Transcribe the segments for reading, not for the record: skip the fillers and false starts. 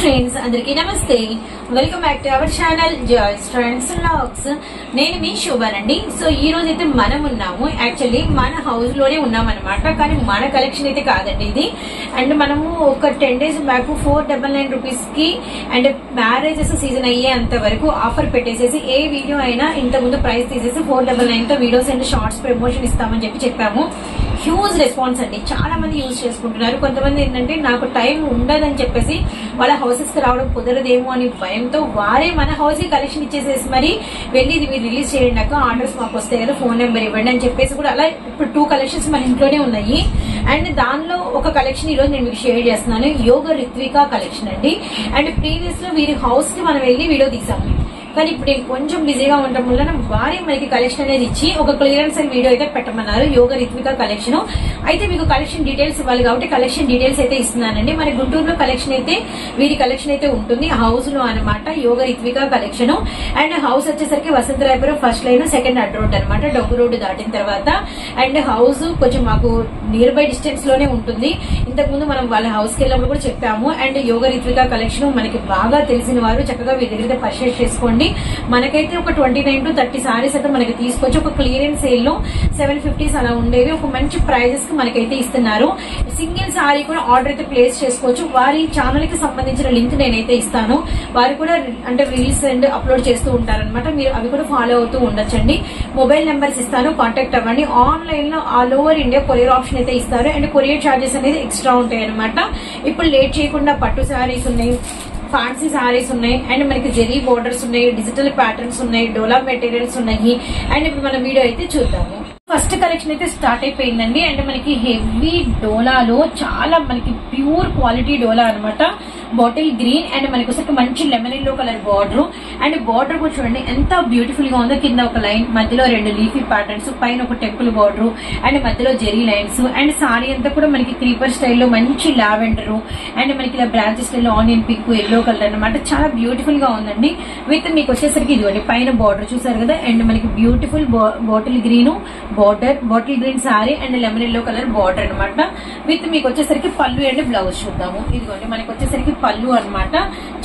Friends అందరికీ నమస్తే, welcome back to our channel joys trends vlogs. నేను మీ శోభానండి. సో ఈ రోజు అయితే మనం ఉన్నాము, యాక్చువల్లీ మన హౌస్ లోనే ఉన్నాం అనమాట. కానీ మన కలెక్షన్ అయితే కాదండి ఇది. అండ్ మనము ఒక 10 days బ్యాక్ 499 రూపీస్ కి అండ్ మ్యారేజెస్ సీజన్ అయ్యేంత వరకు ఆఫర్ పెట్టేసేసి ఏ వీడియో అయినా ఇంత ముందు ప్రైస్ తీసేసి 499 తో వీడియోస్ అండ్ షార్ట్స్ ప్రమోషన్ ఇస్తామని చెప్పాము. హ్యూజ్ రెస్పాన్స్ అండి, చాలా మంది యూజ్ చేసుకుంటున్నారు. కొంతమంది ఏంటంటే నాకు టైం ఉండదని చెప్పేసి వాళ్ళ హౌసెస్ కి రావడం కుదరదేమో అని భయంతో వారే మన హౌస్ కి కలెక్షన్ ఇచ్చేసేసి మరి వెళ్ళి ఇది మీరు రిలీజ్ చేయండి అక్క, ఆర్డర్స్ మాకు వస్తాయి కదా, ఫోన్ నెంబర్ ఇవ్వండి అని చెప్పేసి కూడా అలా ఇప్పుడు 2 కలెక్షన్స్ మన ఇంట్లోనే ఉన్నాయి. అండ్ దానిలో ఒక కలెక్షన్ ఈ రోజు నేను మీకు షేర్ చేస్తున్నాను, యోగ రిత్వికా కలెక్షన్ అండి. అండ్ ప్రీవియస్ లో వీరి హౌస్ కి మనం వెళ్ళి వీడియో తీసాము, కానీ ఇప్పుడు నేను కొంచెం బిజీగా ఉండటం వల్ల వారే మనకి కలెక్షన్ అనేది ఇచ్చి ఒక క్లియరెన్స్ వీడియో అయితే పెట్టమన్నారు, యోగ రిత్వికా కలెక్షన్. అయితే మీకు కలెక్షన్ డీటెయిల్స్ ఇవ్వాలి కాబట్టి కలెక్షన్ డీటెయిల్స్ అయితే ఇస్తున్నానండి. మన గుంటూరులో కలెక్షన్ అయితే వీడి కలెక్షన్ అయితే ఉంటుంది హౌస్ లో అనమాట, యోగ రిత్వికా కలెక్షన్. అండ్ హౌస్ వచ్చేసరికి వసంతరాయపురం ఫస్ట్ లైన్ సెకండ్ అడ్ రోడ్ అనమాట, డొంగు రోడ్డు దాటిన తర్వాత. అండ్ హౌస్ కొంచెం మాకు నియర్ బై డిస్టెన్స్ లోనే ఉంటుంది. ఇంతకు ముందు మనం వాళ్ళ హౌస్ కి వెళ్ళినప్పుడు కూడా చెప్పాము. అండ్ యోగ రిత్వికా కలెక్షన్ మనకి బాగా తెలిసిన వారు చక్కగా వీరి దగ్గర పర్చేస్ చేసుకోండి. మనకైతే ఒక 29 to 30 సారీస్ అయితే మనకి తీసుకొచ్చి ఒక క్లియరెన్స్ సేల్ లో 750 అలా ఉండేవి ఒక మంచి ప్రైజెస్ కి మనకైతే ఇస్తున్నారు. సింగిల్ సారీ కూడా ఆర్డర్ అయితే ప్లేస్ చేసుకోవచ్చు. వారి ఛానల్ కి సంబంధించిన లింక్ నేనైతే ఇస్తాను. వారు కూడా అంటే రీల్స్ అండ్ అప్లోడ్ చేస్తూ ఉంటారనమాట, మీరు అవి కూడా ఫాలో అవుతూ ఉండొచ్చండి. మొబైల్ నెంబర్స్ ఇస్తాను, కాంటాక్ట్ అవ్వండి. ఆన్లైన్ లో all over India courier option అయితే ఇస్తారు. అండ్ కొరియర్ చార్జెస్ అనేది ఎక్స్ట్రా ఉంటాయి అనమాట. ఇప్పుడు లేట్ చేయకుండా పట్టు సారీస్ ఉన్నాయి, ఫ్యాన్సీ సారీస్ ఉన్నాయి, అండ్ మనకి జెరీ బోర్డర్స్ ఉన్నాయి, డిజిటల్ ప్యాటర్న్స్ ఉన్నాయి, డోలా మెటీరియల్స్ ఉన్నాయి. అండ్ ఇప్పుడు మన వీడియో అయితే చూద్దాము. ఫస్ట్ కలెక్షన్ అయితే స్టార్ట్ అయిపోయిందండి. అండ్ మనకి హెవీ డోలాలో చాలా మనకి ప్యూర్ క్వాలిటీ డోలా అనమాట, బాటిల్ గ్రీన్. అండ్ మనకి ఒకసారి మంచి lemon yellow colour border. And border కూడా చూడండి ఎంత బ్యూటిఫుల్ గా ఉందో, కింద ఒక లైన్, మధ్యలో 2 లీఫీ ప్యాటర్న్స్, పైన ఒక టెంపుల్ బార్డర్, అండ్ మధ్యలో జెరీ లైన్స్. అండ్ సారీ అంతా కూడా మనకి క్రీపర్ స్టైల్లో మంచి లావెండర్, అండ్ మనకి ఇలా బ్రాంచ్ స్టైల్లో ఆనియన్ పింక్ ఎల్లో కలర్ అనమాట, చాలా బ్యూటిఫుల్ గా ఉందండి. విత్ మీకు వచ్చేసరికి ఇదిగోండి పైన బార్డర్ చూసారు కదా, అండ్ మనకి beautiful bottle green border, bottle green sorry and lemon yellow colour border అనమాట. విత్ మీకు వచ్చేసరికి పళ్ళు అండ్ బ్లౌజ్ చూద్దాము. ఇదిగోండి మనకి వచ్చేసరికి పళ్ళు అనమాట,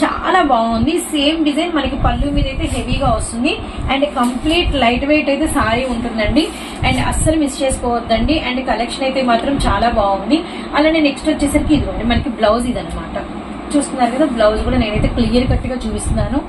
చాలా బాగుంది. సేమ్ డిజైన్ మనకి పళ్ళు మీద అయితే హెవీగా వస్తుంది. అండ్ కంప్లీట్ లైట్ వెయిట్ అయితే సారీ ఉంటుందండి. అండ్ అస్సలు మిస్ చేసుకోవద్దండి. అండ్ కలెక్షన్ అయితే మాత్రం చాలా బాగుంది. అలానే నెక్స్ట్ వచ్చేసరికి ఇదిగోండి మనకి బ్లౌజ్ ఇదనమాట, చూస్తున్నారు కదా. బ్లౌజ్ కూడా నేనైతే క్లియర్ కట్ గా చూపిస్తున్నాను.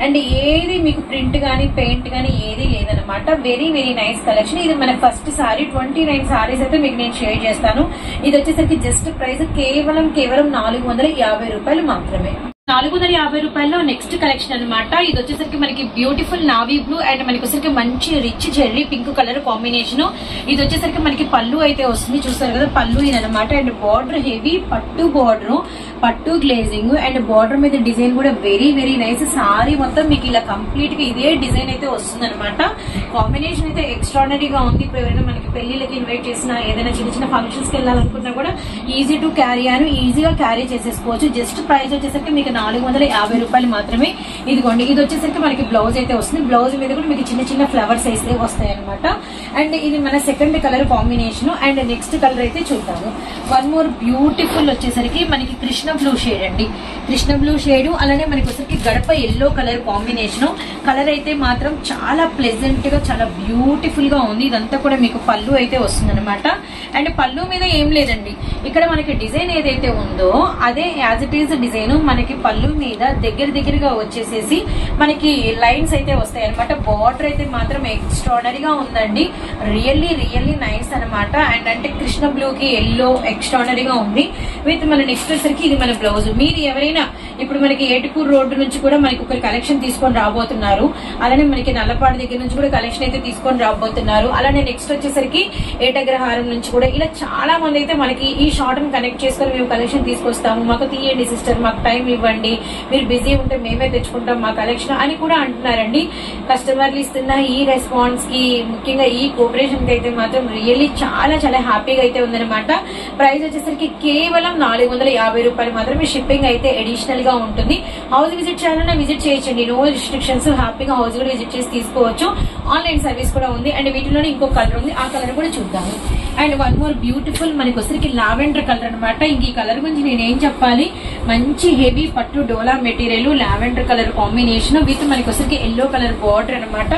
అండ్ ఏది మీకు ప్రింట్ గానీ పెయింట్ గానీ ఏది లేదనమాట, వెరీ వెరీ నైస్ కలెక్షన్. ఇది మన ఫస్ట్ సారీ, 29 సారీస్ అయితే మీకు నేను షేర్ చేస్తాను. ఇది వచ్చేసరికి జస్ట్ ప్రైస్ కేవలం 450 రూపాయలు మాత్రమే. 450 రూపాయల్లో నెక్స్ట్ కలెక్షన్ అనమాట. ఇది వచ్చేసరికి మనకి బ్యూటిఫుల్ నావీ బ్లూ అండ్ మనకి వచ్చేసరికి మంచి rich cherry pink colour combination. ఇది వచ్చేసరికి మనకి పళ్ళు అయితే వస్తుంది, చూస్తారు కదా పళ్ళు ఇది అనమాట. అండ్ బార్డర్ హెవీ పట్టు బార్డర్, పట్టు గ్లేజింగ్. అండ్ బార్డర్ మీద డిజైన్ కూడా వెరీ వెరీ నైస్. సారీ మొత్తం మీకు ఇలా కంప్లీట్ గా ఇదే డిజైన్ అయితే వస్తుంది అనమాట. కాంబినేషన్ అయితే ఎక్స్ట్రాడనరీగా ఉంది. ఇప్పుడు ఎవరైనా మనకి పెళ్లిళ్ళకి ఇన్వైట్ చేసినా, ఏదైనా చిన్న చిన్న ఫంక్షన్స్ కి వెళ్ళాలనుకున్నా కూడా ఈజీ టు క్యారీ అని ఈజీగా క్యారీ చేసేసుకోవచ్చు. జస్ట్ ప్రైస్ వచ్చేసరికి మీకు 450 రూపాయలు మాత్రమే. ఇదిగోండి ఇది వచ్చేసరికి మనకి బ్లౌజ్ అయితే వస్తుంది. బ్లౌజ్ మీద కూడా మీకు చిన్న చిన్న ఫ్లవర్స్ అయితే వస్తాయి అనమాట. అండ్ ఇది మన second colour combination. And next colour అయితే చూద్దాము. వన్ మోర్ బ్యూటిఫుల్ వచ్చేసరికి మనకి కృష్ణ బ్లూ షేడ్ అండి, కృష్ణ బ్లూ షేడ్. అలానే మనకి వచ్చేసరికి గడప ఎల్లో కలర్ కాంబినేషన్. కలర్ అయితే మాత్రం చాలా ప్లెజెంట్ గా చాలా బ్యూటిఫుల్ గా ఉంది. ఇదంతా కూడా మీకు పళ్ళు అయితే వస్తుంది అనమాట. అండ్ పళ్ళు మీద ఏం లేదండి, ఇక్కడ మనకి డిజైన్ ఏదైతే ఉందో అదే యాజ్ ఇట్ ఈజ్ డిజైన్ మనకి పళ్ళు మీద దగ్గరగా వచ్చేసేసి మనకి లైన్స్ అయితే వస్తాయి అనమాట. బార్డర్ అయితే మాత్రం ఎక్స్ట్రాడనరీగా ఉందండి, రియల్లీ నైస్ అనమాట. అండ్ అంటే కృష్ణ బ్లూ కి ఎల్లో ఎక్స్ట్రాడనరీగా ఉంది. విత్ మన నెక్స్ట్ వచ్చేసరికి ఇది మన బ్లౌజ్. మీరు ఎవరైనా ఇప్పుడు మనకి ఏటుకూరు రోడ్డు నుంచి కూడా మనకి ఒక కలెక్షన్ తీసుకొని రాబోతున్నారు, అలానే మనకి నల్లపాడు దగ్గర నుంచి కూడా కలెక్షన్ అయితే తీసుకొని రాబోతున్నారు. అలానే నెక్స్ట్ వచ్చేసరికి ఏటగ్రహారం నుంచి కూడా ఇలా చాలా మంది అయితే మనకి ఈ షార్ట్ ని కనెక్ట్ చేసుకొని మేము కలెక్షన్ తీసుకొస్తాము, మాకు తీయండి సిస్టర్, మాకు టైం ఇవ్వండి, మీరు బిజీ ఉంటే మేమే తెచ్చుకుంటాం మా కలెక్షన్ అని కూడా అంటున్నారండి. కస్టమర్లు ఇస్తున్న ఈ రెస్పాన్స్ కి, ముఖ్యంగా ఈ కోఆపరేషన్ కి అయితే మాత్రం రియల్లీ చాలా చాలా హ్యాపీగా అయితే ఉందన్నమాట. ప్రైస్ వచ్చేసరికి కేవలం 450 రూపాయలు మాత్రమే. షిప్పింగ్ అయితే అడిషనల్ గా గా ఉంటుంది. హౌస్ విజిట్ చేయాలన్నా విజిట్ చేయొచ్చండి, నో రిస్ట్రిక్షన్స్. హ్యాపీగా హౌస్ కూడా విజిట్ చేసి తీసుకోవచ్చు. ఆన్లైన్ సర్వీస్ కూడా ఉంది. అండ్ వీటిలోనే ఇంకో కలర్ ఉంది, ఆ కలర్ కూడా చూద్దాము. అండ్ వన్ మోర్ బ్యూటిఫుల్ మనకి వచ్చరికి లావెండర్ కలర్ అనమాట. ఇంక ఈ కలర్ గురించి నేనేం చెప్పాలి, మంచి హెవీ పట్టు డోలా material, lavender colour combination with మనకి వచ్చరికి ఎల్లో కలర్ బార్డర్ అనమాట.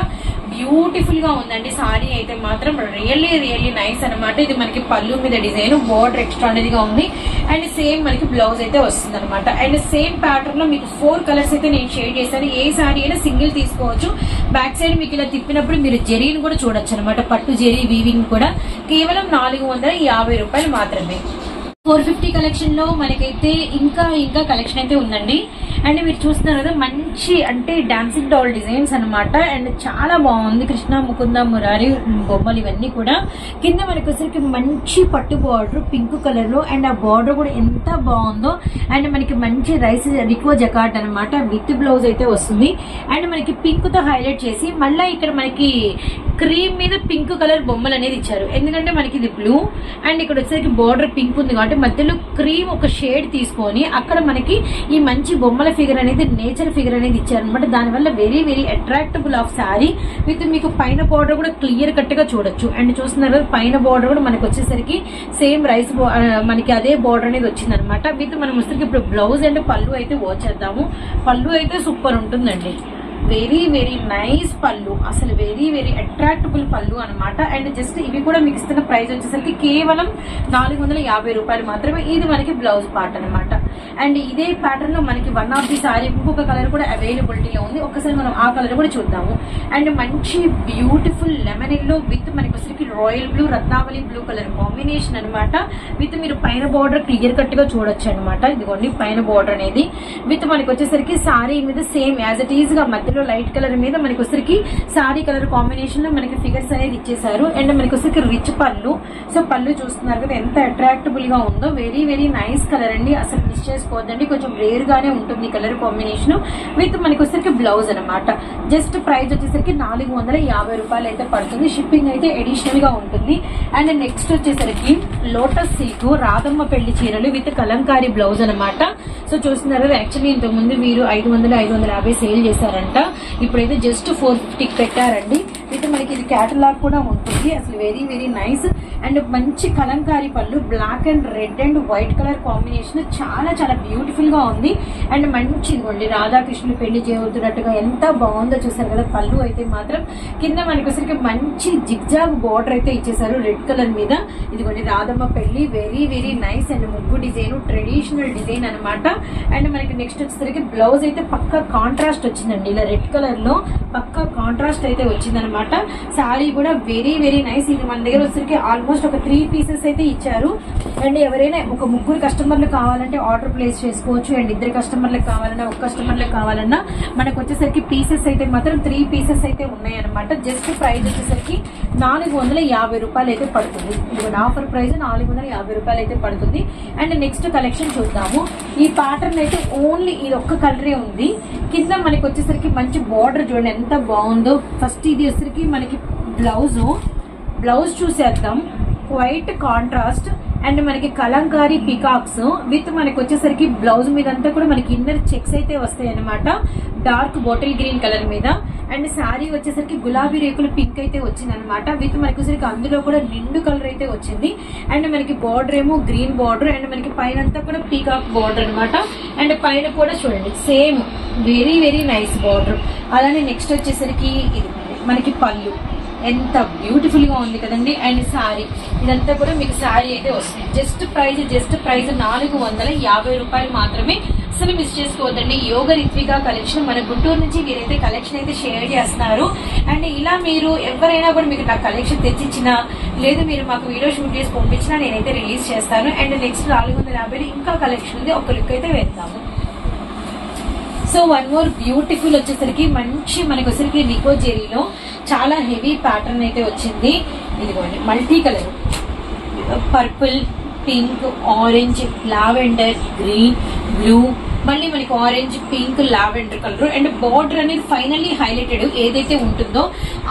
బ్యూటిఫుల్ గా ఉందండి సారీ అయితే మాత్రం, రియల్లీ రియల్లీ నైస్ అనమాట. ఇది మనకి పళ్ళు మీద డిజైన్, బార్డర్ ఎక్స్ట్రానరీగా ఉంది. అండ్ సేమ్ మనకి బ్లౌజ్ అయితే వస్తుంది అనమాట. అండ్ సేమ్ ప్యాటర్న్ లో మీకు 4 కలర్స్ అయితే నేను షేడ్ చేశాను. ఏ సారీ అయినా సింగిల్ తీసుకోవచ్చు. బ్యాక్ సైడ్ మీకు ఇలా తిప్పినప్పుడు మీరు జెరీని కూడా చూడొచ్చు అనమాట. పట్టు జెరీ వీవింగ్ కూడా కేవలం 450 రూపాయలు మాత్రమే. 450 కలెక్షన్ లో మనకైతే ఇంకా కలెక్షన్ అయితే ఉందండి. అండ్ మీరు చూస్తున్నారు కదా, మంచి అంటే డాన్సింగ్ డాల్ డిజైన్స్ అనమాట. అండ్ చాలా బాగుంది. కృష్ణ, ముకుంద, మురారి బొమ్మలు ఇవన్నీ కూడా. కింద మనకి వచ్చరికి మంచి పట్టు బార్డర్ పింక్ కలర్ లో, అండ్ ఆ బార్డర్ కూడా ఎంత బాగుందో. అండ్ మనకి మంచి రైస్ రిక్వో జకాట్ అనమాట విత్ బ్లౌజ్ అయితే వస్తుంది. అండ్ మనకి పింక్ తో హైలైట్ చేసి మళ్ళీ ఇక్కడ మనకి క్రీమ్ మీద పింక్ కలర్ బొమ్మలు అనేది ఇచ్చారు. ఎందుకంటే మనకి ఇది బ్లూ అండ్ ఇక్కడ వచ్చేసరికి బార్డర్ పింక్ ఉంది కాబట్టి మధ్యలో క్రీమ్ ఒక షేడ్ తీసుకొని అక్కడ మనకి ఈ మంచి బొమ్మల ఫిగర్ అనేది, నేచర్ ఫిగర్ అనేది ఇచ్చారు అనమాట. దానివల్ల very very attractable of sari with మీకు పైన బార్డర్ కూడా క్లియర్ కట్ గా చూడొచ్చు. అండ్ చూస్తున్నారు కదా, పైన బార్డర్ కూడా మనకి వచ్చేసరికి సేమ్ రైస్ మనకి అదే బార్డర్ అనేది వచ్చింది అనమాట. విత్ మనం వచ్చేసరికి ఇప్పుడు బ్లౌజ్ అండ్ పళ్ళు అయితే వచ్చేద్దాము. పళ్ళు అయితే సూపర్ ఉంటుందండి. వెరీ వెరీ నైస్ పళ్ళు, అసలు వెరీ వెరీ అట్రాక్టబుల్ పళ్ళు అనమాట. అండ్ జస్ట్ ఇవి కూడా మీకు ఇస్తున్న ప్రైస్ వచ్చేసరికి కేవలం 450 రూపాయలు మాత్రమే. ఇది మనకి బ్లౌజ్ పార్ట్ అనమాట. అండ్ ఇదే ప్యాటర్న్ లో మనకి వన్ ఆఫ్ ది సారీ ఇంకొక కలర్ కూడా అవైలబిలిటీలో ఉంది. ఒకసారి మనం ఆ కలర్ కూడా చూద్దాము. అండ్ మంచి బ్యూటిఫుల్ లెమన్ ఎల్లో విత్ మనకి వచ్చేసరికి రాయల్ బ్లూ, రత్నావళి బ్లూ కలర్ కాంబినేషన్ అనమాట. విత్ మీరు పైన బార్డర్ క్లియర్ కట్ గా చూడొచ్చు అనమాట. ఇదిగోండి పైన బార్డర్ అనేది విత్ మనకి వచ్చేసరికి సారీ మీద సేమ్ యాజ్ ఇట్ ఈజ్ గా మధ్యలో లైట్ కలర్ మీద మనకి వచ్చరికి సారీ కలర్ కాంబినేషన్ లో మనకి ఫిగర్స్ అనేది ఇచ్చేసారు. అండ్ మనకి వచ్చరికి రిచ్ పళ్ళు. సో పళ్ళు చూస్తున్నారు కదా ఎంత అట్రాక్టబుల్ గా ఉందో. వెరీ వెరీ నైస్ కలర్ అండి, అసలు మిస్ చేసుకోవద్దండి. కొంచెం రేర్ గానే ఉంటుంది కలర్ కాంబినేషన్ విత్ మనకి వచ్చరికి బ్లౌజ్ అనమాట. జస్ట్ ప్రైస్ వచ్చేసరికి 450 రూపాయలు అయితే పడుతుంది. షిప్పింగ్ అయితే అడిషనల్ గా ఉంటుంది. అండ్ నెక్స్ట్ వచ్చేసరికి లోటస్ సిల్క్ రాధమ్మ పెళ్లి చీరలు విత్ కలంకారీ బ్లౌజ్ అనమాట. సో చూస్తున్నారు యాక్చువల్లీ ఇంతకు ముందు వీరు 500-550 సేల్ చేశారంట. ఇప్పుడైతే జస్ట్ 450 పెట్టారండి. అయితే మనకి ఇది క్యాటలాగ్ కూడా ఉంటుంది. అసలు వెరీ వెరీ నైస్. అండ్ మంచి కలంకారీ పళ్ళు, black and red and white colour combination చాలా చాలా బ్యూటిఫుల్ గా ఉంది. అండ్ మంచి ఇదిగోండి రాధాకృష్ణులు పెళ్లి చేయవుతున్నట్టుగా ఎంత బాగుందో చూసారు కదా. పళ్ళు అయితే మాత్రం కింద మనకి వచ్చరికి మంచి జిగ్జాగ్ బార్డర్ అయితే ఇచ్చేసారు రెడ్ కలర్ మీద. ఇదిగోండి రాధమ్మ పెళ్లి, వెరీ వెరీ నైస్. అండ్ ముగ్గు డిజైన్ ట్రెడిషనల్ డిజైన్ అనమాట. అండ్ మనకి నెక్స్ట్ వచ్చేసరికి బ్లౌజ్ అయితే పక్కా కాంట్రాస్ట్ వచ్చిందండి. ఇలా రెడ్ కలర్ లో పక్కా కాంట్రాస్ట్ అయితే వచ్చిందనమాట. శారీ కూడా వెరీ వెరీ నైస్. ఇది మన దగ్గర వచ్చేసరికి ఆల్మోస్ట్ ఒక 3 పీసెస్ అయితే ఇచ్చారు. అండ్ ఎవరైనా ఒక 3 కస్టమర్లు కావాలంటే ఆర్డర్ ప్లేస్ చేసుకోవచ్చు. అండ్ 2 కస్టమర్లకు కావాలన్నా, 1 కస్టమర్లకు కావాలన్నా మనకు వచ్చేసరికి పీసెస్ అయితే మాత్రం 3 పీసెస్ అయితే ఉన్నాయి అనమాట. జస్ట్ ప్రైస్ వచ్చేసరికి 450 రూపాయలు అయితే పడుతుంది. ఇది ఆఫర్ ప్రైస్ 450 రూపాయలు అయితే పడుతుంది. అండ్ నెక్స్ట్ కలెక్షన్ చూద్దాము. ఈ ప్యాటర్న్ అయితే ఓన్లీ ఇది ఒక్క కలరే ఉంది. కింద మనకి వచ్చేసరికి మంచి బార్డర్ చూడండి ఎంత బాగుందో. ఫస్ట్ ఇది వచ్చేసరికి మనకి బ్లౌజ్ చూసేద్దాం. వైట్ కాంట్రాస్ట్ అండ్ మనకి కలంకారీ పికాక్స్ విత్ మనకి వచ్చేసరికి బ్లౌజ్ మీద అంతా కూడా మనకి ఇన్నర్ చెక్స్ అయితే వస్తాయి అనమాట. డార్క్ బాటిల్ గ్రీన్ కలర్ మీద. అండ్ శారీ వచ్చేసరికి గులాబీ రేకులు పింక్ అయితే వచ్చింది అనమాట. విత్ మనకి వచ్చేసరికి అందులో కూడా నిండు కలర్ అయితే వచ్చింది. అండ్ మనకి బార్డర్ ఏమో గ్రీన్ బార్డర్ అండ్ మనకి పైన అంతా కూడా పీకాక్ బార్డర్ అనమాట. అండ్ పైన కూడా చూడండి same very very nice border. అలానే నెక్స్ట్ వచ్చేసరికి ఇది మనకి పళ్ళు ఎంత బ్యూటిఫుల్ గా ఉంది కదండి. అండ్ శారీ ఇదంతా కూడా మీకు శారీ అయితే వస్తుంది. జస్ట్ ప్రైస్ 450 రూపాయలు మాత్రమే. అసలు మిస్ చేసుకోవద్దండి. యోగ రిత్విక కలెక్షన్ మన గుంటూరు నుంచి వీరైతే కలెక్షన్ అయితే షేర్ చేస్తున్నారు. అండ్ ఇలా మీరు ఎవరైనా కూడా మీకు నా కలెక్షన్ తెచ్చిచ్చినా లేదు మీరు మాకు వీడియో షూట్ చేసి పంపించినా నేనైతే రిలీజ్ చేస్తాను. అండ్ నెక్స్ట్ 450 ఇంకా కలెక్షన్ ఉంది, ఒక లుక్ అయితే వేద్దాము. సో వన్ మోర్ బ్యూటిఫుల్ వచ్చేసరికి మంచి మనకి వచ్చేసరికి రికో జెరీలో చాలా హెవీ ప్యాటర్న్ అయితే వచ్చింది. ఇదిగోండి multi colour purple, pink, orange, lavender, green, blue, మళ్ళీ మనకి orange, pink, lavender colour and border అనేది ఫైనల్లీ హైలైటెడ్ ఏదైతే ఉంటుందో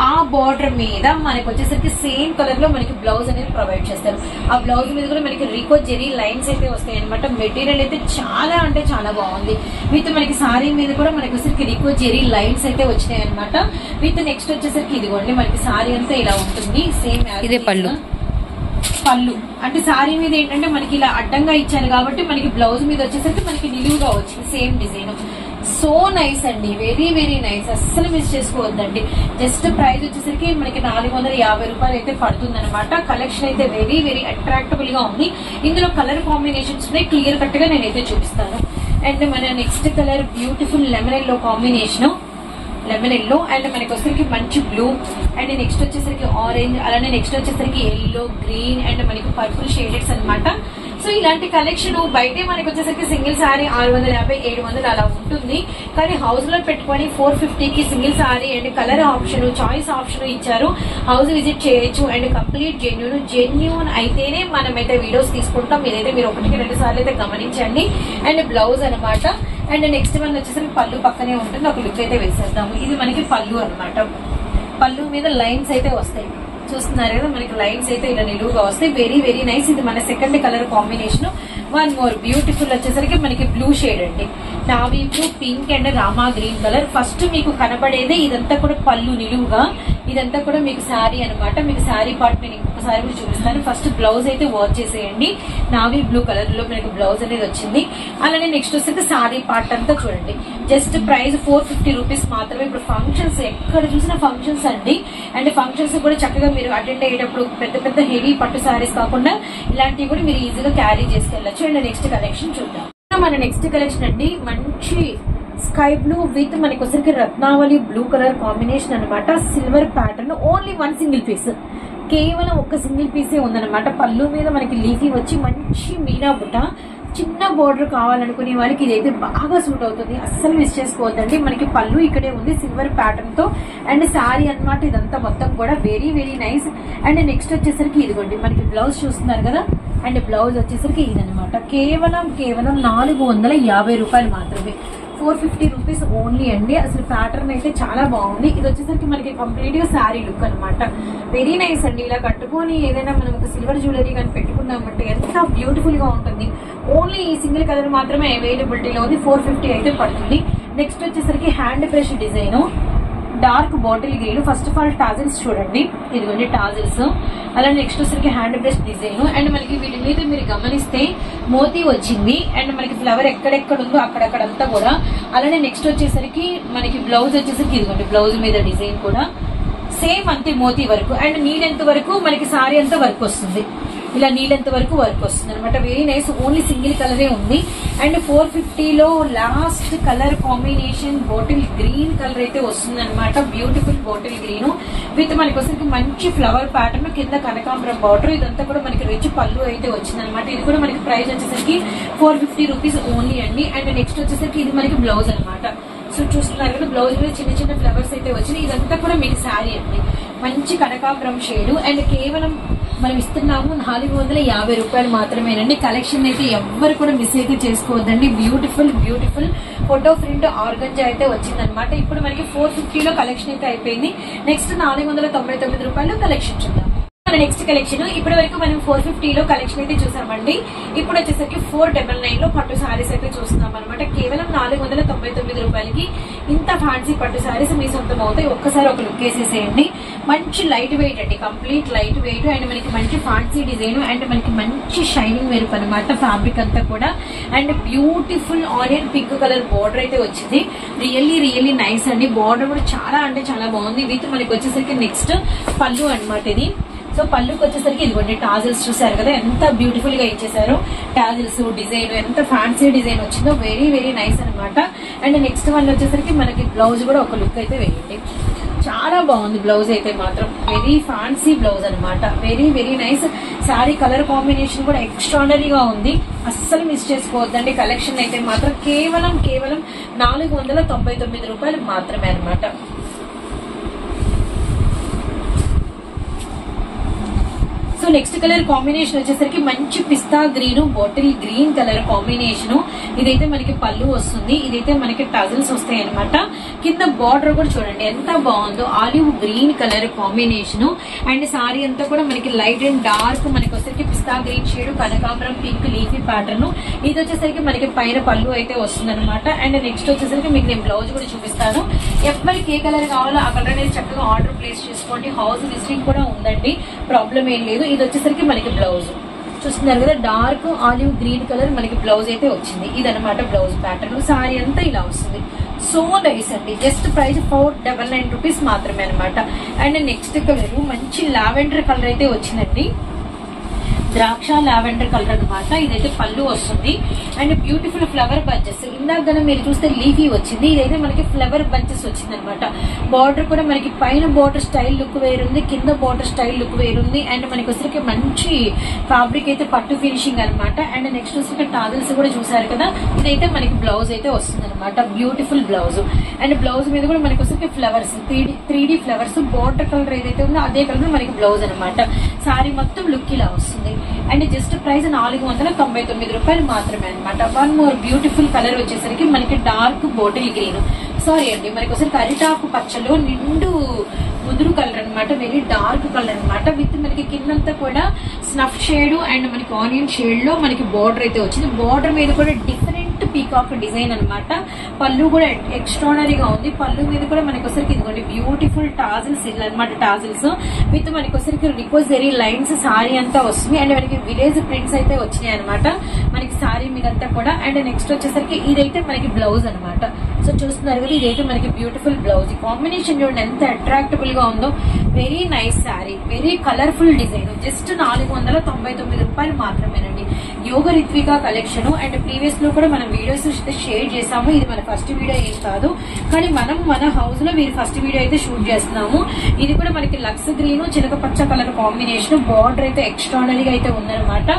ఆ బార్డర్ మీద మనకి వచ్చేసరికి సేమ్ కలర్ లో మనకి బ్లౌజ్ అనేది ప్రొవైడ్ చేస్తారు. ఆ బ్లౌజ్ మీద కూడా మనకి రికో జెరీ లైన్స్ అయితే వస్తాయి అనమాట. మెటీరియల్ అయితే చాలా అంటే చాలా బాగుంది. విత్ మనకి సారీ మీద కూడా మనకి వచ్చేసరికి రికో జెరీ లైన్స్ అయితే వచ్చినాయి అనమాట. విత్ నెక్స్ట్ వచ్చేసరికి ఇదిగోండి మనకి సారీ అంతా ఇలా ఉంటుంది. సేమ్ ఇదే పళ్ళు అంటే సారీ మీద ఏంటంటే మనకి ఇలా అడ్డంగా ఇచ్చారు కాబట్టి మనకి బ్లౌజ్ మీద వచ్చేసరికి మనకి నిలువుగా వచ్చింది సేమ్ డిజైన్. సో నైస్ అండి, వెరీ వెరీ నైస్, అస్సలు మిస్ చేసుకోవద్దండి. జస్ట్ ప్రైస్ వచ్చేసరికి మనకి 450 రూపాయలు అయితే పడుతుంది అనమాట. కలెక్షన్ అయితే వెరీ వెరీ అట్రాక్టబుల్ గా ఉంది. ఇందులో కలర్ కాంబినేషన్స్ ఉన్నాయి, క్లియర్ కట్ గా నేనైతే చూపిస్తాను. అండ్ మన next colour beautiful lemon yellow combination, lemon yellow and మనకి వచ్చేసరికి మంచి బ్లూ అండ్ నెక్స్ట్ వచ్చేసరికి ఆరెంజ్, అలానే నెక్స్ట్ వచ్చేసరికి ఎల్లో, గ్రీన్ అండ్ మనకి పర్పుల్ షేడెడ్స్ అనమాట. సో ఇలాంటి కలెక్షన్ బయటే మనకి వచ్చేసరికి సింగిల్ సారీ 650, 700 అలా ఉంటుంది. కానీ హౌస్ లో పెట్టుకొని 450కి single sari and colour option, choice option ఇచ్చారు. హౌస్ విజిట్ చేయొచ్చు అండ్ కంప్లీట్ జెన్యూన్ అయితేనే మనమైతే వీడియోస్ తీసుకుంటాం. ఇదైతే మీరు 1-2 సార్లు అయితే గమనించండి. అండ్ బ్లౌజ్ అనమాట. అండ్ నెక్స్ట్ వన్ వచ్చేసరికి పళ్ళు పక్కనే ఉంటుంది, ఒక లుక్ అయితే వేసేద్దాము. ఇది మనకి పళ్ళు అనమాట. పళ్ళు మీద లైన్స్ అయితే వస్తాయి, చూస్తున్నారు కదా, మనకి లైన్స్ అయితే ఇలా నిలువుగా వస్తాయి. Very very nice. ఇది మన second colour combination. One more beautiful వచ్చేసరికి మనకి బ్లూ షేడ్ అండి, navy blue, pink and Rama green colour. First మీకు కనపడేదే ఇదంతా కూడా పళ్ళు నిలువుగా, ఇదంతా కూడా మీకు శారీ అనమాట. మీకు శారీ పార్ట్ నేను ఇంకొకసారి కూడా చూపిస్తాను. ఫస్ట్ బ్లౌజ్ అయితే వాచ్ చేసేయండి. నావీ బ్లూ కలర్ లో మనకి బ్లౌజ్ అనేది వచ్చింది. అలానే నెక్స్ట్ వచ్చేసి శారీ పార్ట్ అంతా చూడండి. జస్ట్ ప్రైస్ 450 రూపీస్ మాత్రమే. ఇప్పుడు ఫంక్షన్స్ ఎక్కడ చూసినా ఫంక్షన్స్ అండి. అండ్ ఫంక్షన్స్ కూడా చక్కగా మీరు అటెండ్ అయ్యేటప్పుడు పెద్ద పెద్ద హెవీ పట్టు శారీస్ కాకుండా ఇలాంటివి కూడా మీరు ఈజీగా క్యారీ చేసుకెళ్ళచ్చు. అండ్ నెక్స్ట్ కలెక్షన్ చూద్దాం. మన నెక్స్ట్ కలెక్షన్ అండి మంచి స్కై బ్లూ విత్ మనకి వచ్చరికి రత్నావళి బ్లూ కలర్ కాంబినేషన్ అనమాట. Silver pattern, only one single piece, కేవలం ఒక సింగిల్ పీసే ఉందన్నమాట. పళ్ళు మీద మనకి లీఫీ వచ్చి మంచి మీనా బుట్ట, చిన్న బోర్డర్ కావాలనుకునే వాళ్ళకి ఇదైతే బాగా సూట్ అవుతుంది. అస్సలు మిస్ చేసుకోవద్దండి. మనకి పళ్ళు ఇక్కడే ఉంది సిల్వర్ ప్యాటర్న్ తో అండ్ శారీ అనమాట. ఇదంతా మొత్తం కూడా very very nice. And next వచ్చేసరికి ఇదిగోండి మనకి బ్లౌజ్ చూస్తున్నారు కదా. అండ్ బ్లౌజ్ వచ్చేసరికి ఇదనమాట. కేవలం 450 రూపాయలు మాత్రమే. 450 రూపీస్ ఓన్లీ అండి. అసలు ప్యాటర్న్ అయితే చాలా బాగుంది. ఇది వచ్చేసరికి మనకి కంప్లీట్ గా శారీ లుక్ అనమాట. వెరీ నైస్ అండి. ఇలా కట్టుకొని ఏదైనా మనం ఒక సిల్వర్ జ్యువెలరీ కానీ పెట్టుకున్నామంటే ఎంత బ్యూటిఫుల్ గా ఉంటుంది. ఓన్లీ ఈ సింగిల్ కలర్ మాత్రమే అవైలబిలిటీలో ఉంది. 450 అయితే పడుతుంది. నెక్స్ట్ వచ్చేసరికి hand brush design, dark bottle green. First of all tassels చూడండి, ఇదిగోండి టాజిల్స్. అలా నెక్స్ట్ వచ్చేసరికి హ్యాండ్ బ్రష్ డిజైన్ అండ్ మనకి వీటి మీద మీరు గమనిస్తే మోతీ వచ్చింది అండ్ మనకి ఫ్లవర్ ఎక్కడెక్కడ ఉందో అక్కడక్కడంతా కూడా. అలానే నెక్స్ట్ వచ్చేసరికి మనకి బ్లౌజ్ వచ్చేసరికి ఇదిగోండి బ్లౌజ్ మీద డిజైన్ కూడా సేమ్ అంతే మోతీ వరకు. అండ్ నీళ్ళెంత వరకు మనకి సారీ అంతా వర్క్ వస్తుంది, ఇలా నీళ్ళెంత వరకు వర్క్ వస్తుంది అనమాట. Very nice. ఓన్లీ సింగిల్ కలరే ఉంది. అండ్ 450లో last colour combination bottle green colour అయితే వస్తుంది అనమాట. బ్యూటిఫుల్ బాటిల్ గ్రీన్ విత్ మనకి వచ్చేసరికి మంచి ఫ్లవర్ ప్యాటర్న్, కింద కనకాంబరం బార్డర్. ఇదంతా కూడా మనకి రిచ్ పళ్ళు అయితే వచ్చింది అనమాట. ఇది కూడా మనకి ప్రైస్ వచ్చేసరికి 450 రూపీస్ ఓన్లీ అండి. అండ్ నెక్స్ట్ వచ్చేసరికి ఇది మనకి బ్లౌజ్ అనమాట. సో చూస్తున్నారు కదా, బ్లౌజ్ మీద చిన్న చిన్న ఫ్లవర్స్ అయితే వచ్చినాయి. ఇదంతా కూడా మీకు శారీ అండి, మంచి కనకాంబరం షేడ్. అండ్ కేవలం మనం ఇస్తున్నాము 450 రూపాయలు మాత్రమేనండి. కలెక్షన్ అయితే ఎవ్వరు కూడా మిస్ అయితే చేసుకోవద్దండి. Beautiful beautiful photo print organza అయితే వచ్చిందనమాట. ఇప్పుడు మనకి 450లో కలెక్షన్ అయితే అయిపోయింది. నెక్స్ట్ 499 రూపాయలు కలెక్షన్ చూద్దాం. మన నెక్స్ట్ కలెక్షన్ ఇప్పటి వరకు మనం 450లో కలెక్షన్ అయితే చూసామండి. ఇప్పుడు వచ్చేసరికి 499లో పట్టు సారీస్ అయితే చూస్తున్నాం అనమాట. కేవలం 499 రూపాయలకి ఇంత ఫ్యాన్సీ పట్టు సారీస్ మీ సొంతం అవుతాయి. ఒక్కసారి ఒక లుక్ వేసేసేయండి. మంచి లైట్ వెయిట్ అండి, కంప్లీట్ లైట్ వెయిట్ అండ్ మనకి మంచి ఫ్యాన్సీ డిజైన్ అండ్ మనకి మంచి షైనింగ్ మెరుపు అనమాట ఫ్యాబ్రిక్ అంతా కూడా. And beautiful onion pink colour border అయితే వచ్చింది. రియల్లీ రియల్లీ నైస్ అండి. బార్డర్ కూడా చాలా అంటే చాలా బాగుంది. విత్ మనకి వచ్చేసరికి నెక్స్ట్ పళ్ళు అనమాట ఇది. సో పళ్ళుకి వచ్చేసరికి ఇదిగోండి టాజిల్స్ చూసారు కదా, ఎంత బ్యూటిఫుల్ గా ఇచ్చేసారు. టాజిల్స్ డిజైన్ ఎంత ఫ్యాన్సీ డిజైన్ వచ్చిందో, వెరీ వెరీ నైస్ అనమాట. అండ్ నెక్స్ట్ వన్ వచ్చేసరికి మనకి బ్లౌజ్ కూడా ఒక లుక్ అయితే వేయండి. చాలా బాగుంది బ్లౌజ్ అయితే మాత్రం, వెరీ ఫ్యాన్సీ బ్లౌజ్ అనమాట. Very very nice. Sari colour combination కూడా ఎక్స్ట్రాడనరీగా ఉంది. అస్సలు మిస్ చేసుకోవద్దండి. కలెక్షన్ అయితే మాత్రం కేవలం 499 రూపాయలు మాత్రమే అనమాట. సో నెక్స్ట్ కలర్ కాంబినేషన్ వచ్చేసరికి మంచి pista green bottle green colour combination. ఇదైతే మనకి పళ్ళు వస్తుంది. ఇదైతే మనకి టజల్స్ వస్తాయి అనమాట. కింద బార్డర్ కూడా చూడండి ఎంత బాగుందో, olive green colour combination. And sorry అంతా కూడా మనకి లైట్ అండ్ డార్క్ మనకి వచ్చేసరికి పిస్తా గ్రీన్ షేడ్, కనకాంబరం పింక్ లీఫీ ప్యాటర్న్. ఇది వచ్చేసరికి మనకి పైన పళ్ళు అయితే వస్తుంది అనమాట. అండ్ నెక్స్ట్ వచ్చేసరికి మీకు నేను బ్లౌజ్ కూడా చూపిస్తాను. ఎవరికి ఏ కలర్ కావాలో ఆ కలర్ అనేది చక్కగా ఆర్డర్ ప్లేస్ చేసుకోండి. హౌస్ విజిటింగ్ కూడా ఉందండి, ప్రాబ్లం ఏం లేదు. ఇది వచ్చేసరికి మనకి బ్లౌజ్ చూస్తున్నారు కదా, డార్క్ ఆలివ్ గ్రీన్ కలర్ మనకి బ్లౌజ్ అయితే వచ్చింది. ఇదనమాట బ్లౌజ్ ప్యాటర్న్. సారీ అంతా ఇలా వస్తుంది. సో నైస్ అండి. జస్ట్ ప్రైస్ 499 రూపీస్ మాత్రమే అనమాట. అండ్ నెక్స్ట్ కలర్ మంచి లావెండర్ కలర్ అయితే వచ్చిందండి. ద్రాక్ష లావెండర్ కలర్ అనమాట. ఇదైతే పళ్ళు వస్తుంది. And beautiful flower bunches. ఇందాక మీరు చూస్తే లీఫీ వచ్చింది, ఇదైతే మనకి ఫ్లవర్ బంచెస్ వచ్చింది అనమాట. బార్డర్ కూడా మనకి పైన బార్డర్ స్టైల్ లుక్ వేరుంది, కింద బార్డర్ స్టైల్ లుక్ వేరుంది. అండ్ మనకి వచ్చరికి మంచి ఫ్యాబ్రిక్ అయితే పట్టు ఫినిషింగ్ అనమాట. అండ్ నెక్స్ట్ వచ్చరికి టాజల్స్ కూడా చూసారు కదా, ఇదైతే మనకి బ్లౌజ్ అయితే వస్తుంది అనమాట. Beautiful blouse. అండ్ బ్లౌజ్ మీద కూడా మనకి వచ్చరికి flowers 3D flowers. Border colour ఏదైతే ఉందో అదే కలర్ మనకి బ్లౌజ్ అనమాట. సారీ మొత్తం లుక్ ఇలా వస్తుంది. అండ్ జస్ట్ ప్రైస్ 499 రూపాయలు మాత్రమే అనమాట. వన్ మోర్ బ్యూటిఫుల్ కలర్ వచ్చేసరికి మనకి డార్క్ బాటిల్ గ్రీన్, సారీ అండి మనకి ఒకసారి అరిటాకు పచ్చలో నిండు ముదురు కలర్ అనమాట. వెరీ డార్క్ కలర్ అనమాట. విత్ మనకి కిందంతా కూడా స్నఫ్ షేడ్ అండ్ మనకి ఆనియన్ షేడ్ లో మనకి బార్డర్ అయితే వచ్చింది. బార్డర్ మీద కూడా డిఫరెంట్ పీకాక్ డిజైన్ అనమాట. పళ్ళు కూడా ఎక్స్ట్రాడనరీగా ఉంది. పళ్ళు మీద కూడా మనకి ఒకసారికి ఇదిగోండి బ్యూటిఫుల్ టాజిల్స్ ఇలా అనమాట. టాజిల్స్ విత్ మనకి ఒకసారికి రిపోజరీ లైన్స్ సారీ అంతా వస్తుంది. అండ్ మనకి విలేజ్ ప్రింట్స్ అయితే వచ్చినాయి అనమాట మనకి సారీ మీద అంతా కూడా. అండ్ నెక్స్ట్ వచ్చేసరికి ఇదైతే మనకి బ్లౌజ్ అనమాట. సో చూస్తున్నారు కదా, ఇదైతే మనకి బ్యూటిఫుల్ బ్లౌజ్. కాంబినేషన్ చూడండి ఎంత అట్రాక్టబుల్ గా ఉందో. Very nice sorry, very colourful design. Just 499 రూపాయలు మాత్రమేనండి. యోగ రిత్విక కలెక్షన్. అండ్ ప్రీవియస్ లో కూడా మనం వీడియోస్ షేర్ చేసాము. ఇది మన ఫస్ట్ వీడియో ఏం కాదు, కానీ మనం మన హౌస్ లో మీరు ఫస్ట్ వీడియో అయితే షూట్ చేస్తున్నాము. ఇది కూడా మనకి లక్స్ గ్రీన్ చిలక పచ్చ కలర్ కాంబినేషన్. బార్డర్ అయితే ఎక్స్ట్రాడనరీగా అయితే ఉందన్నమాట.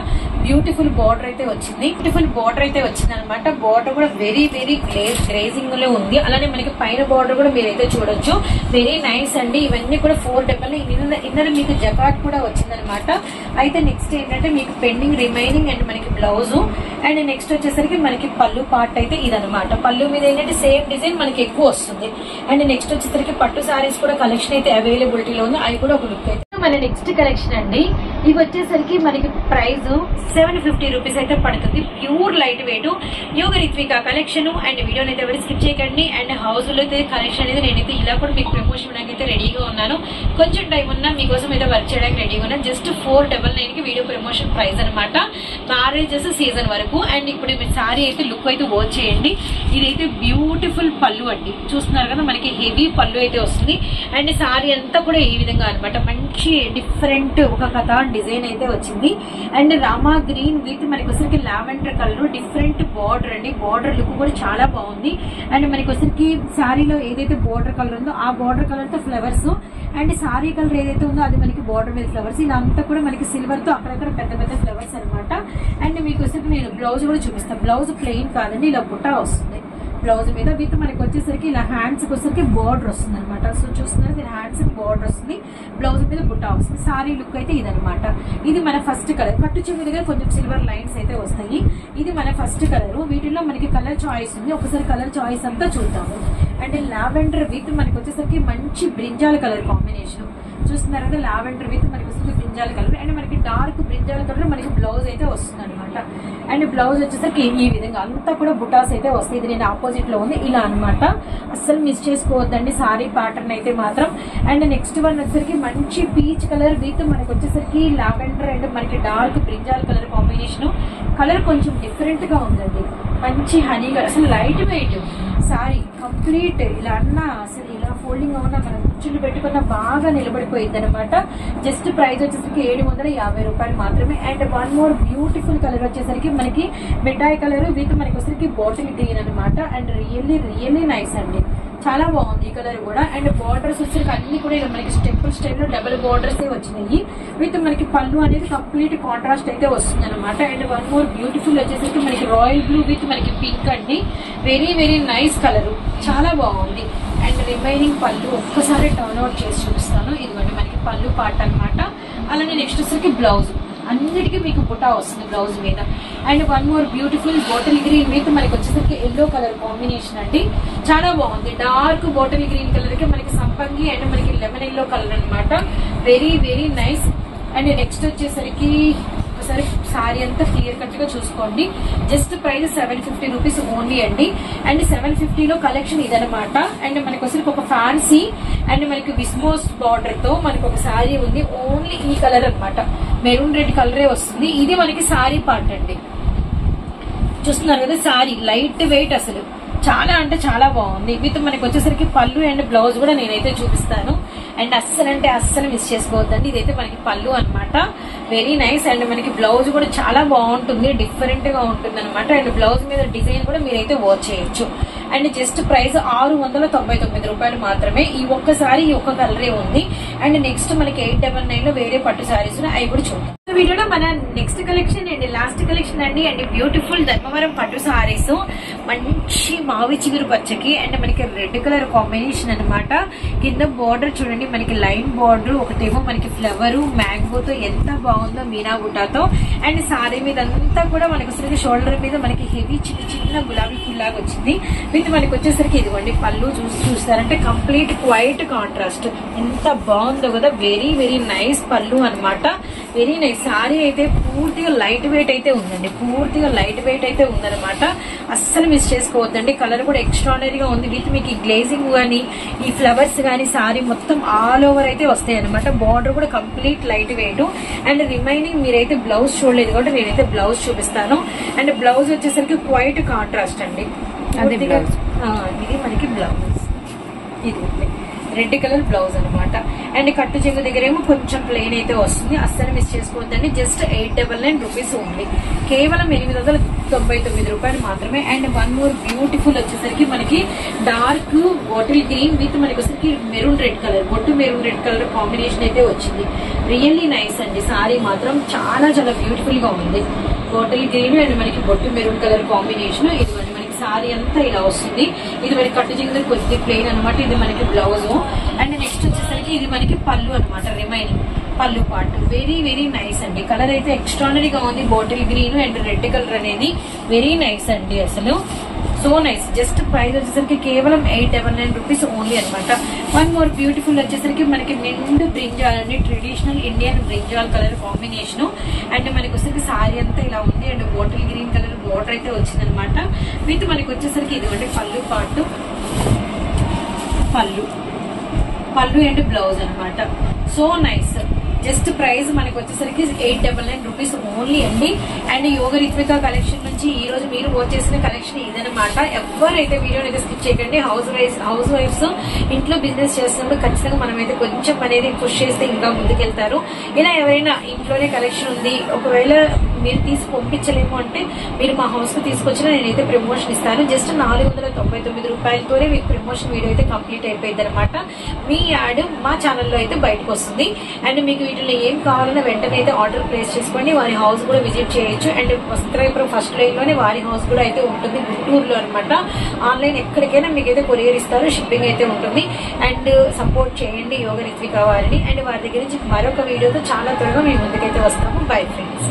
బ్యూటిఫుల్ బార్డర్ అయితే వచ్చింది. బ్యూటిఫుల్ బార్డర్ అయితే వచ్చింది అనమాట. బార్డర్ కూడా వెరీ వెరీ గ్రేజింగ్ లో ఉంది. అలానే మనకి పైన బార్డర్ కూడా మీరైతే చూడొచ్చు. వెరీ నైస్ అండి. ఇవన్నీ కూడా 499. ఇన్నర్ మీకు జకాట్ కూడా వచ్చిందనమాట. అయితే నెక్స్ట్ ఏంటంటే మీకు పెండింగ్ రిమైనింగ్ అండ్ మనకి బ్లౌజ్. అండ్ నెక్స్ట్ వచ్చేసరికి మనకి పళ్ళు పార్ట్ అయితే ఇదనమాట. పళ్ళు మీద ఏంటంటే సేమ్ డిజైన్ మనకి ఎక్కువ వస్తుంది. అండ్ నెక్స్ట్ వచ్చేసరికి పట్టు సారీస్ కూడా కలెక్షన్ అయితే అవైలబిలిటీలో ఉంది. అవి కూడా ఒక లుక్ అయితే మన నెక్స్ట్ కలెక్షన్ అండి. ఇవి వచ్చేసరికి మనకి ప్రైస్ 750 రూపీస్ అయితే పడుతుంది. Pure light weight yoga Ritvika collection. And వీడియోని అయితే ఎవరు స్కిప్ చేయకండి. అండ్ హౌస్ లో అయితే కలెక్షన్ అనేది నేనైతే ఇలా కూడా మీకు ప్రమోషన్ ఇవ్వడానికి అయితే రెడీగా ఉన్నాను. కొంచెం టైం ఉన్నా మీకోసం అయితే వర్క్ చేయడానికి రెడీగా ఉన్నాను. జస్ట్ 499 కి వీడియో ప్రమోషన్ ప్రైస్ అనమాట. మ్యారేజెస్ సీజన్ వరకు. అండ్ ఇప్పుడు మీ సారీ అయితే లుక్ అయితే వాచ్ చేయండి. ఇదైతే బ్యూటిఫుల్ పళ్ళు అండి. చూస్తున్నారు కదా, మనకి హెవీ పళ్ళు అయితే వస్తుంది. అండ్ సారీ అంతా కూడా ఈ విధంగా అనమాట. మంచి డిఫరెంట్ ఒక కథ డిజైన్ అయితే వచ్చింది. అండ్ రామా గ్రీన్ విత్ మనకి వచ్చరికి లావెండర్ కలర్. డిఫరెంట్ బార్డర్ అండి. బార్డర్ లుక్ కూడా చాలా బాగుంది. అండ్ మనకి వచ్చరికి శారీలో ఏదైతే బార్డర్ కలర్ ఉందో ఆ బార్డర్ కలర్ తో ఫ్లవర్స్. అండ్ సారీ కలర్ ఏదైతే ఉందో అది మనకి బార్డర్ మీద ఫ్లవర్స్. ఇలా అంతా కూడా మనకి సిల్వర్ తో అక్కడక్కడ పెద్ద పెద్ద ఫ్లవర్స్ అనమాట. అండ్ మీకు వచ్చరికి నేను బ్లౌజ్ కూడా చూపిస్తాను. బ్లౌజ్ ప్లెయిన్ కాదండి, ఇలా బుట్ట వస్తుంది బ్లౌజ్ మీద. విత్ మనకి వచ్చేసరికి ఇలా హ్యాండ్స్ వచ్చేసరికి బార్డర్ వస్తుంది అనమాట. సో చూస్తున్నారు, దీని హ్యాండ్స్ బార్డర్ వస్తుంది, బ్లౌజ్ మీద బుట్ట వస్తుంది. సారీ లుక్ అయితే ఇదనమాట. ఇది మన ఫస్ట్ కలర్. కట్టు చివరిగా కొంచెం సిల్వర్ లైన్స్ అయితే వస్తాయి. ఇది మన ఫస్ట్ కలర్. వీటిలో మనకి కలర్ చాయిస్ ఉంది. ఒకసారి కలర్ చాయిస్ అంతా చూద్దాము. అండ్ లావెండర్ విత్ మనకి వచ్చేసరికి మంచి బ్రింజాల్ కలర్ కాంబినేషన్. చూస్తున్నారు కదా, లావెండర్ విత్ మనకి వస్తుంది బ్రింజాల్ కలర్. అండ్ మనకి డార్క్ బ్రింజాల్ కలర్ మనకి బ్లౌజ్ అయితే వస్తుంది అనమాట. అండ్ బ్లౌజ్ వచ్చేసరికి ఈ విధంగా అంతా కూడా బుటాస్ అయితే వస్తాయి. ఇది నేను ఆపోజిట్ లో ఉంది ఇలా అనమాట. అస్సలు మిస్ చేసుకోవద్దండి సారీ ప్యాటర్న్ అయితే మాత్రం. అండ్ నెక్స్ట్ వన్ వచ్చేసరికి మంచి పీచ్ కలర్ విత్ మనకి వచ్చేసరికి లావెండర్ అండ్ మనకి dark brinjal colour combination. Colour కొంచెం డిఫరెంట్ గా ఉందండి. మంచి హనీ కలర్, అసలు లైట్ వెయిట్ సారీ కంప్లీట్. ఇలా అన్నా అసలు ఇలా ఫోల్డింగ్ అవునా మనం కుర్చీలు పెట్టుకున్న బాగా నిలబడిపోయింది అనమాట. జస్ట్ ప్రైస్ వచ్చేసరికి 750 రూపాయలు మాత్రమే. And one more beautiful colour వచ్చేసరికి మనకి మిఠాయి కలర్ విత్ మనకి వచ్చేసరికి బాటిల్ గ్రీన్ అనమాట. అండ్ రియల్లీ నైస్ అండి, చాలా బాగుంది ఈ కలర్ కూడా. అండ్ బార్డర్స్ వచ్చేసరికి అన్ని కూడా ఇలా మనకి టెంపుల్ స్టైల్లో డబుల్ బార్డర్స్ వచ్చినాయి. విత్ మనకి పళ్ళు అనేది కంప్లీట్ కాంట్రాస్ట్ అయితే వస్తుంది అనమాట. అండ్ వన్ మోర్ బ్యూటిఫుల్ వచ్చేసరికి మనకి రాయల్ బ్లూ విత్ మనకి పింక్ అండి. వెరీ వెరీ నైస్ కలర్, చాలా బాగుంది. అండ్ రిమైనింగ్ పళ్ళు ఒక్కసారి టర్న్ అవుట్ చేసి చూపిస్తాను. ఇదిగోండి మనకి పళ్ళు పార్ట్ అనమాట. అలానే నెక్స్ట్ వచ్చేసరికి బ్లౌజ్ అన్నిటికీ మీకు బుటా వస్తుంది బ్లౌజ్ మీద. And one more beautiful bottle green with మనకి వచ్చేసరికి ఎల్లో కలర్ కాంబినేషన్ అండి. చాలా బాగుంది. డార్క్ బాటిల్ గ్రీన్ కలర్ కి మనకి సంపంగి అండ్ మనకి లెమన్ ఎల్లో కలర్ అనమాట. Very very nice. And next వచ్చేసరికి ఒకసారి సారీ అంతా క్లియర్ కట్ గా చూసుకోండి. జస్ట్ ప్రైస్ 750 రూపీస్ ఓన్లీ అండి. అండ్ 750 లో కలెక్షన్ ఇదనమాట. అండ్ మనకి వచ్చరికి ఒక ఫ్యాన్సీ అండ్ మనకి విస్మోస్ బార్డర్ తో మనకి ఒక సారీ ఉంది. ఓన్లీ ఈ కలర్ అనమాట, మెరూన్ రెడ్ కలరే వస్తుంది. ఇది మనకి సారీ పార్ట్ అండి. చూస్తున్నారు కదా, సారీ లైట్ వెయిట్, అసలు చాలా అంటే చాలా బాగుంది. విత్ మనకి వచ్చేసరికి పళ్ళు అండ్ బ్లౌజ్ కూడా నేనైతే చూపిస్తాను. అండ్ అస్సలు మిస్ చేసుకోవద్దండి. ఇదైతే మనకి పళ్ళు అనమాట. Very nice. అండ్ మనకి బ్లౌజ్ కూడా చాలా బాగుంటుంది, డిఫరెంట్ గా ఉంటుంది అనమాట. అండ్ బ్లౌజ్ మీద డిజైన్ కూడా మీరైతే వర్క్ చేయొచ్చు. అండ్ జస్ట్ ప్రైస్ 699 రూపాయలు మాత్రమే. ఈ ఒక్కసారి ఈ ఒక్క కలరే ఉంది. అండ్ నెక్స్ట్ మనకి 899 లో వేరే పట్టు సారీస్ అవి కూడా చూద్దాం. వీడియోలో మన next collection and last collection అండి. అండ్ బ్యూటిఫుల్ ధర్మవరం పట్టు సారీస్, మంచి మావి చిగురు పచ్చకి అండ్ మనకి రెడ్ కలర్ కాంబినేషన్ అనమాట. కింద బార్డర్ చూడండి, మనకి లైన్ బార్డర్, ఒకటేమో మనకి ఫ్లవర్ మ్యాంగోతో ఎంత బాగుందో మీనా బుటాతో. అండ్ సారీ మీద అంతా కూడా మనకి వచ్చేసరికి షోల్డర్ మీద మనకి హెవీ చిన్న చిన్న గులాబీ పుల్లాగా వచ్చింది. విత్ మనకి వచ్చేసరికి ఇదిగోండి పళ్ళు చూస్తారంటే కంప్లీట్ వైట్ కాంట్రాస్ట్, ఎంత బాగుందో కదా. వెరీ వెరీ నైస్ పళ్ళు అనమాట. Very nice. సారీ అయితే పూర్తిగా లైట్ వెయిట్ అయితే ఉందండి, పూర్తిగా లైట్ వెయిట్ అయితే ఉందనమాట. అస్సలు మిస్ చేసుకోవద్దండి. కలర్ కూడా ఎక్స్ట్రాడనరీగా ఉంది. విత్ మీకు ఈ గ్లేజింగ్ గానీ ఈ ఫ్లవర్స్ గానీ సారీ మొత్తం ఆల్ ఓవర్ అయితే వస్తాయి అనమాట. బార్డర్ కూడా complete light weight. And remaining మీరైతే బ్లౌజ్ చూడలేదు కాబట్టి నేనైతే బ్లౌజ్ చూపిస్తాను. అండ్ బ్లౌజ్ వచ్చేసరికి క్వైట్ కాంట్రాస్ట్ అండి. ఇది మనకి బ్లౌజ్, ఇది రెడ్ కలర్ బ్లౌజ్ అనమాట. అండ్ కట్టు చెంగు దగ్గర ఏమో కొంచెం ప్లెయిన్ అయితే వస్తుంది. అస్సలు మిస్ చేసుకోవద్దండి. జస్ట్ 899 రూపీస్ ఓన్లీ, కేవలం 899 రూపాయలు మాత్రమే. అండ్ వన్ మోర్ బ్యూటిఫుల్ వచ్చేసరికి మనకి డార్క్ బాటిల్ గ్రీన్ విత్ మనకి వచ్చేసరికి మెరూన్ రెడ్ కలర్, బొట్టు మెరూన్ రెడ్ కలర్ కాంబినేషన్ అయితే వచ్చింది. రియల్లీ నైస్ అండి. సారీ మాత్రం చాలా చాలా బ్యూటిఫుల్ గా ఉంది. బాటిల్ గ్రీన్ అండ్ మనకి బొట్టు మెరూన్ కలర్ కాంబినేషన్. ఇది మనకి సారీ అంతా ఇలా వస్తుంది. ఇది మనకి కట్టు జింగ కొద్ది ప్లెయిన్ అనమాట. ఇది మనకి బ్లౌజ్. అండ్ నెక్స్ట్ వచ్చేసరికి ఇది మనకి పళ్ళు అనమాట, రిమైనింగ్ పళ్ళు పార్ట్. వెరీ వెరీ నైస్ అండి. కలర్ అయితే ఎక్స్ట్రానరీగా ఉంది. Bottle green and red colour అనేది వెరీ నైస్ అండి. అసలు సో నైస్. జస్ట్ ప్రైస్ వచ్చేసరికి కేవలం 899 రూపీస్ ఓన్లీ అనమాట. వన్ మోర్ బ్యూటిఫుల్ వచ్చేసరికి మనకి నిండు బ్రింజాల్ అండి, traditional Indian brinjal colour combination. And మనకి వచ్చేసరికి సారీ అంతా ఇలా ఉంది. And bottle green colour border అయితే వచ్చింది అనమాట. విత్ మనకి వచ్చేసరికి ఇదిగోండి పళ్ళు పార్ట్, పళ్ళు అండ్ బ్లౌజ్ అనమాట. So nice. జస్ట్ ప్రైస్ మనకి వచ్చేసరికి 899 రూపీస్ ఓన్లీ అండి. అండ్ యోగ రిత్విక కలెక్షన్ నుంచి ఈ రోజు మీరు వచ్చేసిన కలెక్షన్ ఇదనమాట. ఎవరైతే వీడియోని అయితే స్కిప్ చేయకండి. హౌస్ వైఫ్స్ ఇంట్లో బిజినెస్ చేస్తున్నప్పుడు ఖచ్చితంగా మనమైతే కొంచెం అనేది పుష్ చేస్తే ఇంకా ముందుకెళ్తారు. ఇలా ఎవరైనా ఇంట్లోనే కలెక్షన్ ఉంది, ఒకవేళ మీరు తీసి పంపించలేము అంటే మీరు మా హౌస్ కు తీసుకొచ్చినా నేనైతే ప్రమోషన్ ఇస్తాను. జస్ట్ 499 రూపాయలతోనే మీకు ప్రమోషన్ వీడియో అయితే కంప్లీట్ అయిపోయింది అనమాట. మీ యాడ్ మా ఛానల్లో అయితే బయటకు వస్తుంది. అండ్ మీకు వీటిలో ఏం కావాలన్నా వెంటనే అయితే ఆర్డర్ ప్లేస్ చేసుకోండి. వారి హౌస్ కూడా విజిట్ చేయొచ్చు. అండ్ వస్త్రాపురం ఫస్ట్ లైన్ లోనే వారి హౌస్ కూడా అయితే ఉంటుంది, గుంటూరులో అనమాట. ఆన్లైన్ ఎక్కడికైనా మీకు అయితే కొరియర్ ఇస్తారు, షిప్పింగ్ అయితే ఉంటుంది. అండ్ సపోర్ట్ చేయండి యోగ రిత్విక వారిని. అండ్ వారి దగ్గర నుంచి మరొక వీడియోతో చాలా త్వరగా మీ ముందుకైతే వస్తాము. Bye friends.